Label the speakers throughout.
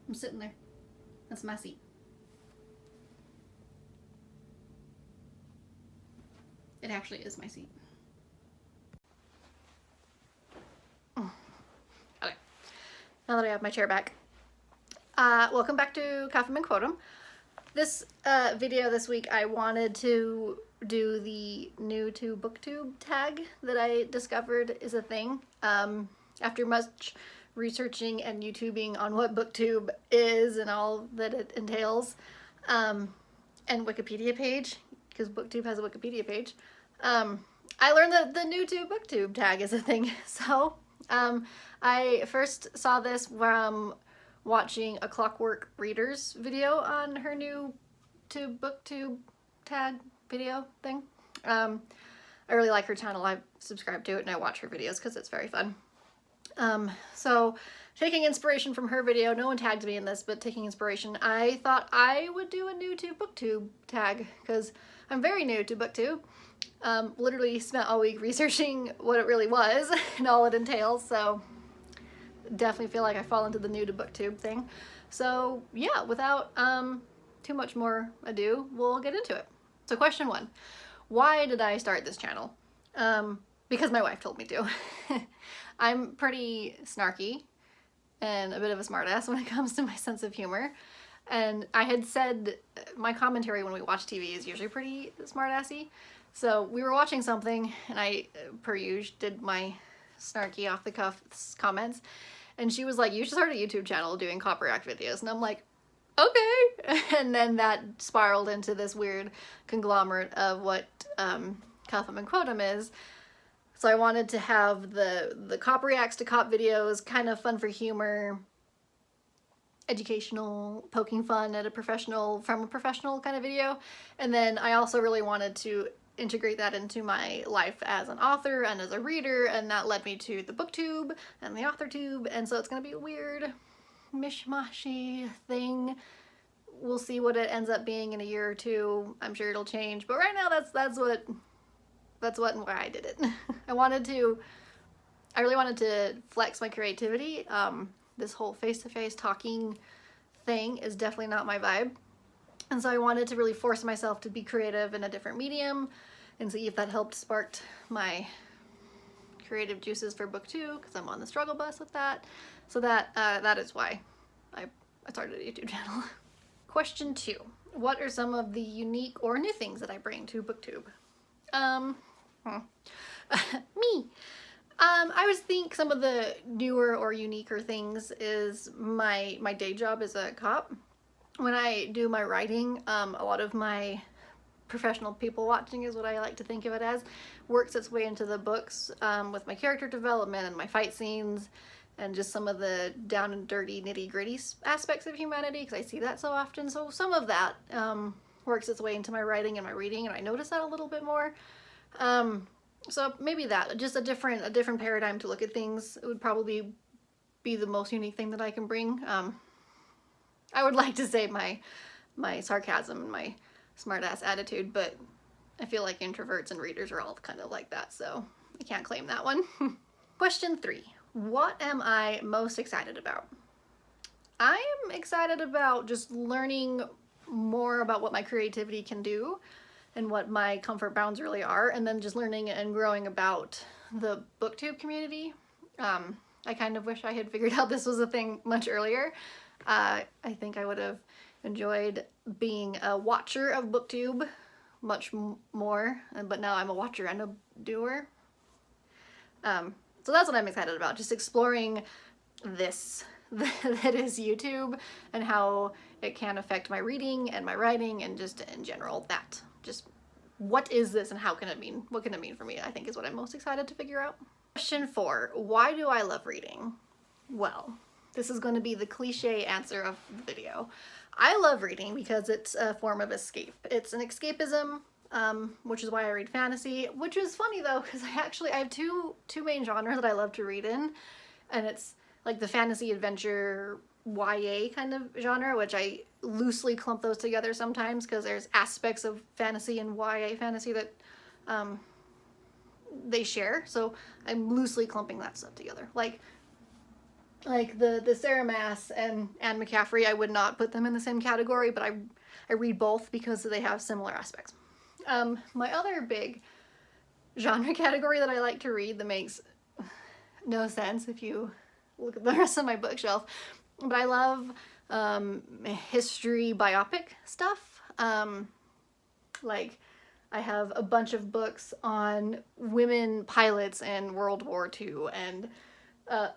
Speaker 1: I'm sitting there. That's my seat. It actually is my seat. Okay. Now that I have my chair back. Welcome back to Coffee and Quotum. This video this week I wanted to do the new to BookTube tag that I discovered is a thing. After much researching and YouTubing on what BookTube is and all that it entails, and Wikipedia page, because BookTube has a Wikipedia page, I learned that the new to BookTube tag is a thing. So I first saw this from watching a Clockwork Readers video on her new to BookTube tag video thing. I really like her channel. I subscribe to it and I watch her videos because it's very fun. So taking inspiration from her video, no one tagged me in this, but taking inspiration, I thought I would do a new to BookTube tag because I'm very new to BookTube. Literally spent all week researching what it really was and all it entails, so definitely feel like I fall into the new to BookTube thing. So yeah, without too much more ado, we'll get into it. So question 1, why did I start this channel? Because my wife told me to. I'm pretty snarky and a bit of a smartass when it comes to my sense of humor. And I had said my commentary when we watch TV is usually pretty smartassy. So we were watching something and I, per usual, did my snarky off the cuff comments. And she was like, you should start a YouTube channel doing copyright videos. And I'm like, okay. And then that spiraled into this weird conglomerate of what Cuff'em and Quotum is. So I wanted to have the cop reacts to cop videos, kind of fun for humor, educational, poking fun at from a professional kind of video. And then I also really wanted to integrate that into my life as an author and as a reader, and that led me to the BookTube and the AuthorTube, and so it's gonna be a weird mishmashy thing. We'll see what it ends up being in a year or two. I'm sure it'll change, but right now that's what and why I did it. I really wanted to flex my creativity. This whole face-to-face talking thing is definitely not my vibe. And so I wanted to really force myself to be creative in a different medium and see if that helped spark my creative juices for book 2, because I'm on the struggle bus with that. So that is why I started a YouTube channel. Question 2. What are some of the unique or new things that I bring to BookTube? Me. I would think some of the newer or uniquer things is my day job as a cop. When I do my writing, a lot of my professional people watching is what I like to think of it as, works its way into the books with my character development and my fight scenes and just some of the down and dirty nitty gritty aspects of humanity, because I see that so often. So some of that works its way into my writing and my reading, and I notice that a little bit more. So maybe that, just a different paradigm to look at things. It would probably be the most unique thing that I can bring. I would like to say my sarcasm and my smartass attitude, but I feel like introverts and readers are all kind of like that, so I can't claim that one. Question 3. What am I most excited about? I am excited about just learning more about what my creativity can do and what my comfort bounds really are, and then just learning and growing about the BookTube community. I kind of wish I had figured out this was a thing much earlier. I think I would have enjoyed being a watcher of BookTube much more, but now I'm a watcher and a doer. So that's what I'm excited about, just exploring this that is YouTube and how it can affect my reading and my writing and just in general that. Just what is this and what can it mean for me, I think is what I'm most excited to figure out. Question 4, why do I love reading? Well, this is going to be the cliche answer of the video. I love reading because it's a form of escape. It's an escapism, which is why I read fantasy, which is funny though, because I have two main genres that I love to read in, and it's like the fantasy adventure YA kind of genre, which I loosely clump those together sometimes because there's aspects of fantasy and YA fantasy that they share, so I'm loosely clumping that stuff together. Like Like the Sarah Maas and Anne McCaffrey, I would not put them in the same category, but I read both because they have similar aspects. My other big genre category that I like to read that makes no sense if you look at the rest of my bookshelf, but I love history biopic stuff. Like I have a bunch of books on women pilots in World War II, and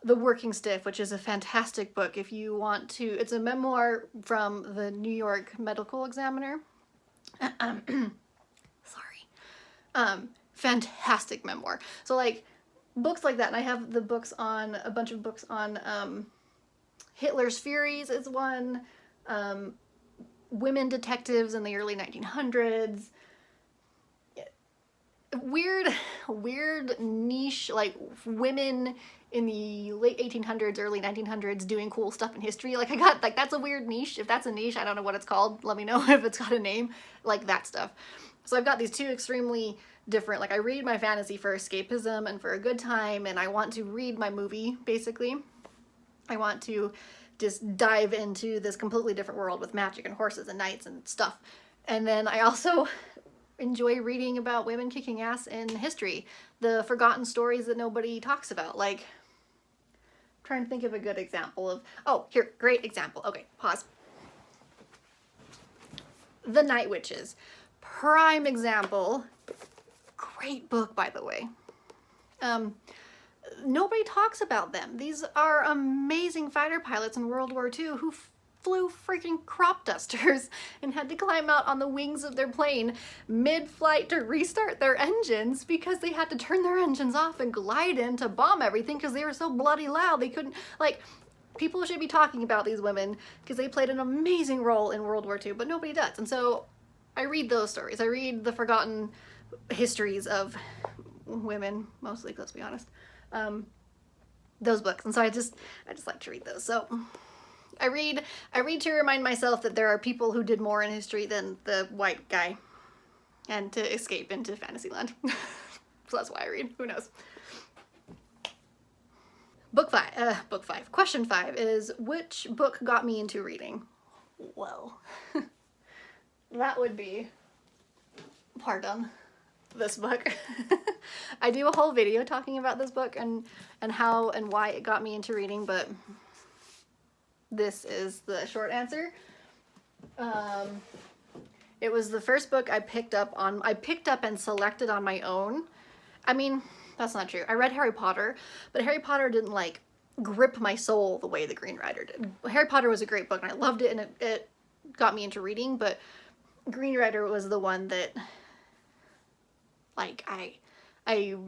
Speaker 1: The Working Stiff, which is a fantastic book if you want to. It's a memoir from the New York Medical Examiner. Fantastic memoir. So like books like that, and I have the books on, a bunch of books on Hitler's Furies is one, women detectives in the early 1900s, weird niche, like women in the late 1800s, early 1900s doing cool stuff in history. Like I got, like that's a weird niche. If that's a niche, I don't know what it's called. Let me know if it's got a name, like that stuff. So I've got these two extremely different, like I read my fantasy for escapism and for a good time, and I want to read my movie, basically. I want to just dive into this completely different world with magic and horses and knights and stuff. And then I also enjoy reading about women kicking ass in history, the forgotten stories that nobody talks about. Like, I'm trying to think of a good example of, oh, here, great example. Okay, pause. The Night Witches. Prime example. Great book, by the way. Nobody talks about them. These are amazing fighter pilots in World War II who flew freaking crop dusters and had to climb out on the wings of their plane mid-flight to restart their engines because they had to turn their engines off and glide in to bomb everything because they were so bloody loud they couldn't, like, people should be talking about these women because they played an amazing role in World War II, but nobody does. And so I read those stories. I read the forgotten histories of women, mostly, let's be honest. Those books, and so I just like to read those. So I read to remind myself that there are people who did more in history than the white guy, and to escape into Fantasyland. So that's why I read. Who knows? Book five. Question 5 is, which book got me into reading? Well, that would be, pardon, this book. I do a whole video talking about this book and how and why it got me into reading, but this is the short answer. It was the first book I picked up and selected on my own. I mean, that's not true. I read Harry Potter, but Harry Potter didn't like grip my soul the way The Green Rider did. Harry Potter was a great book and I loved it, and it got me into reading, but Green Rider was the one that, like, it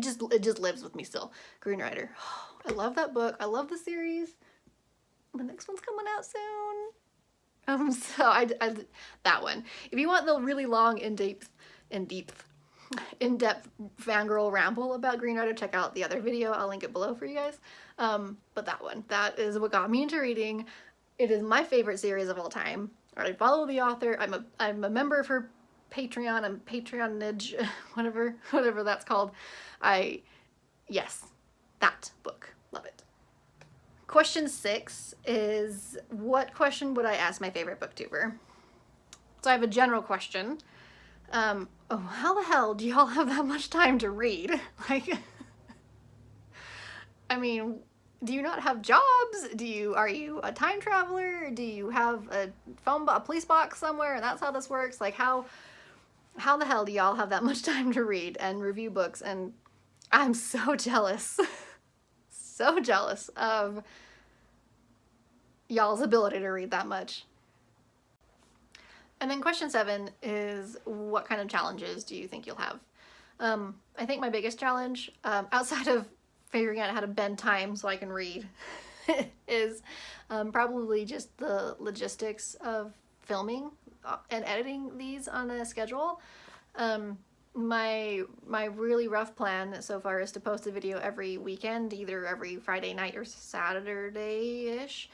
Speaker 1: just lives with me still. Green Rider. I love that book. I love the series. The next one's coming out soon. So I that one. If you want the really long, in-depth fangirl ramble about Green Rider, check out the other video. I'll link it below for you guys. But that one, that is what got me into reading. It is my favorite series of all time. I follow the author. I'm a member of her Patreon and patronage, whatever that's called. Yes, that book. Love it. Question 6 is, what question would I ask my favorite booktuber? So I have a general question. Oh, how the hell do y'all have that much time to read? Like, I mean, do you not have jobs? Are you a time traveler? Do you have a police box somewhere and that's how this works? Like, how the hell do y'all have that much time to read and review books? And I'm so jealous. So jealous of y'all's ability to read that much. And then question 7 is, what kind of challenges do you think you'll have? I think my biggest challenge, outside of figuring out how to bend time so I can read, is probably just the logistics of filming and editing these on a schedule. My really rough plan so far is to post a video every weekend, either every Friday night or Saturday-ish.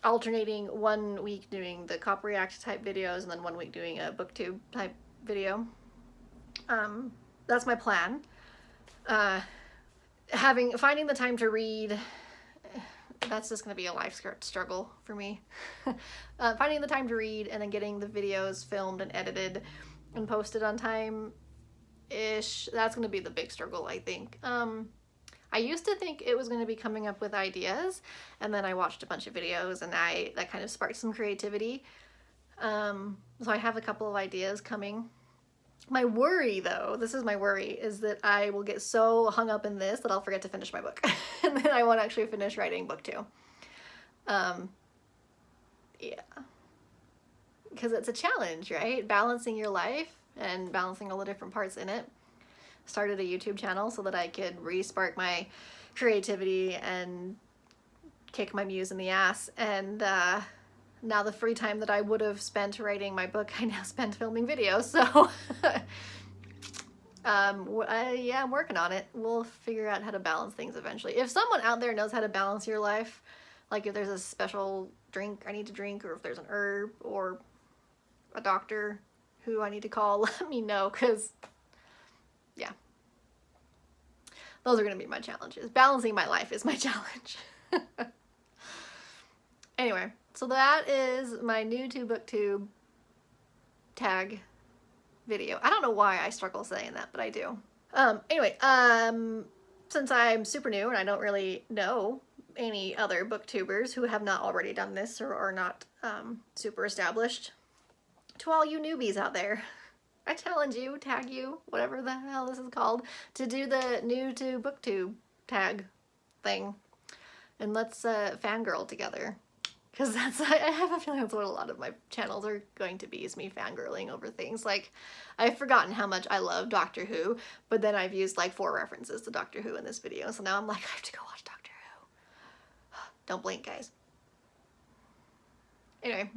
Speaker 1: Alternating 1 week doing the Cop React type videos and then 1 week doing a BookTube type video. That's my plan. finding the time to read, that's just going to be a life struggle for me. Finding the time to read and then getting the videos filmed and edited and posted on time-ish, that's going to be the big struggle, I think. I used to think it was going to be coming up with ideas, and then I watched a bunch of videos and that kind of sparked some creativity. So I have a couple of ideas coming. My worry, though, this is my worry, is that I will get so hung up in this that I'll forget to finish my book. And then I won't actually finish writing book 2. Yeah. Because it's a challenge, right? Balancing your life and balancing all the different parts in it. Started a YouTube channel so that I could re-spark my creativity and kick my muse in the ass. And now the free time that I would have spent writing my book, I now spend filming videos. So yeah, I'm working on it. We'll figure out how to balance things eventually. If someone out there knows how to balance your life, like if there's a special drink I need to drink, or if there's an herb or a doctor who I need to call, let me know, because yeah, those are going to be my challenges. Balancing my life is my challenge. Anyway, so that is my new to BookTube tag video. I don't know why I struggle saying that, but I do. Anyway, since I'm super new and I don't really know any other booktubers who have not already done this or are not super established, to all you newbies out there, I challenge you, tag you, whatever the hell this is called, to do the new to BookTube tag thing. And let's fangirl together. Because I have a feeling that's what a lot of my channels are going to be, is me fangirling over things. Like, I've forgotten how much I love Doctor Who, but then I've used like 4 references to Doctor Who in this video, so now I'm like, I have to go watch Doctor Who. Don't blink, guys. Anyway.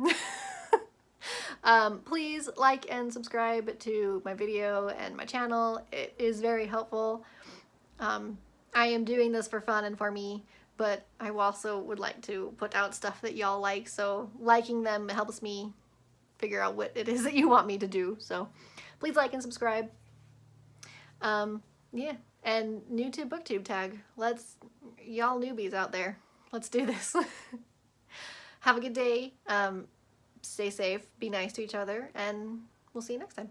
Speaker 1: Please like and subscribe to my video and my channel. It is very helpful. I am doing this for fun and for me, but I also would like to put out stuff that y'all like, so liking them helps me figure out what it is that you want me to do. So please like and subscribe. Yeah, and new to BookTube tag. Y'all newbies out there, let's do this. Have a good day. Stay safe, be nice to each other, and we'll see you next time.